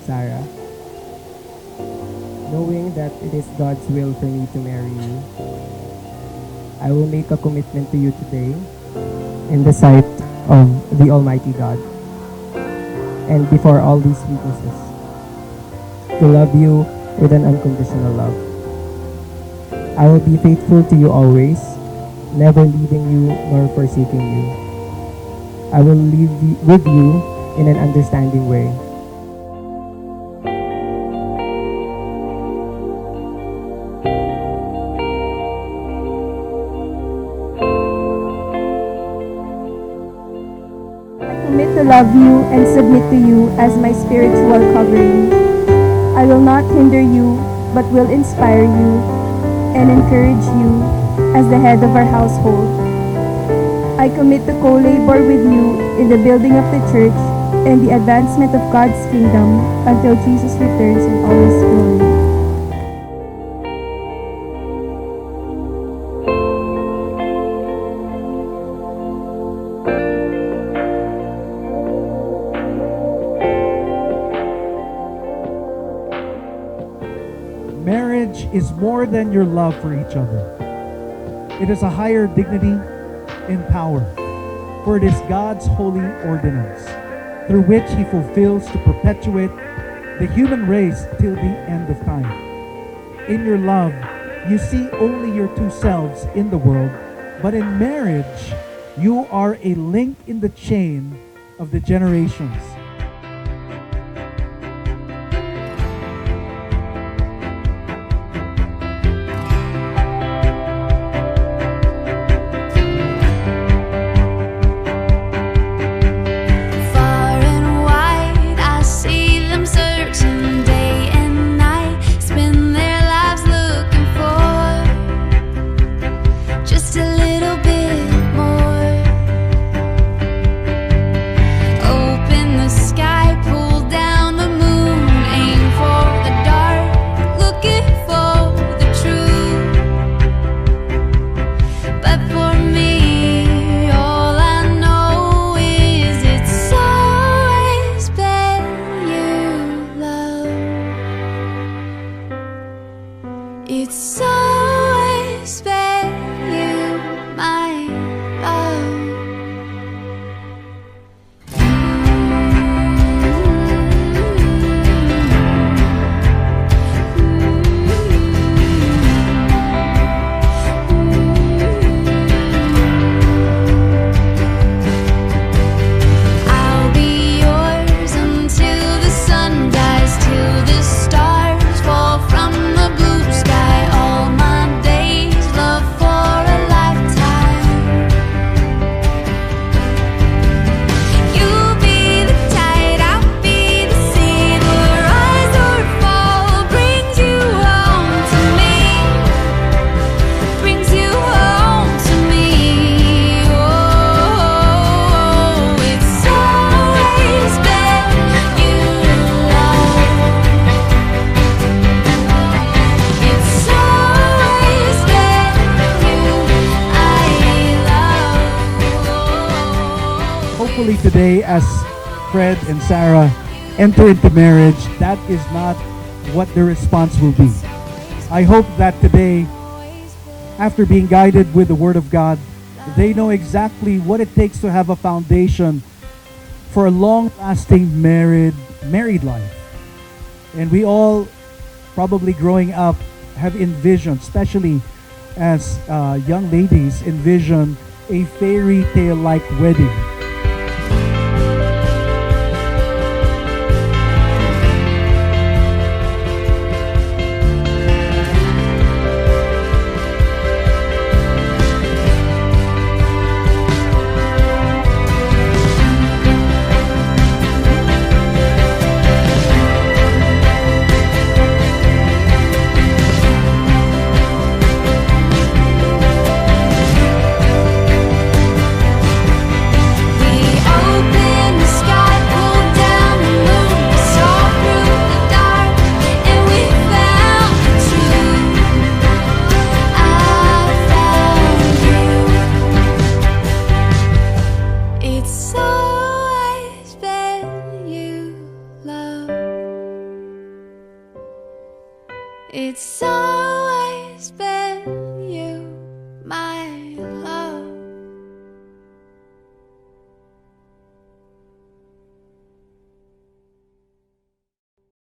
Sarah, knowing that it is God's will for me to marry you, I will make a commitment to you today in the sight of the Almighty God and before all these witnesses, to love you with an unconditional love. I will be faithful to you always, never leaving you nor forsaking you. I will live with you in an understanding way. Commit to love you and submit to you as my spiritual covering. I will not hinder you, but will inspire you and encourage you as the head of our household. I commit to co-labor with you in the building of the church and the advancement of God's kingdom until Jesus returns in all his glory. Marriage is more than your love for each other. It is a higher dignity and power, for it is God's holy ordinance, through which He fulfills to perpetuate the human race till the end of time. In your love, you see only your two selves in the world, but in marriage, you are a link in the chain of the generations. It's always been you, my love. I'll be yours until the sun dies, till the stars fall from the blue sky. All my days, love for a lifetime. You'll be the tide, I'll be the sea. The rise or fall brings you home to me, brings you home to me. Oh, it's always been you, love. It's always been you I love. Hopefully today, as Fred and Sarah enter into marriage, that is not what their response will be. I hope that today, after being guided with the Word of God, they know exactly what it takes to have a foundation for a long-lasting married life. And we all, probably growing up, have envisioned, especially as young ladies, envision a fairy tale-like wedding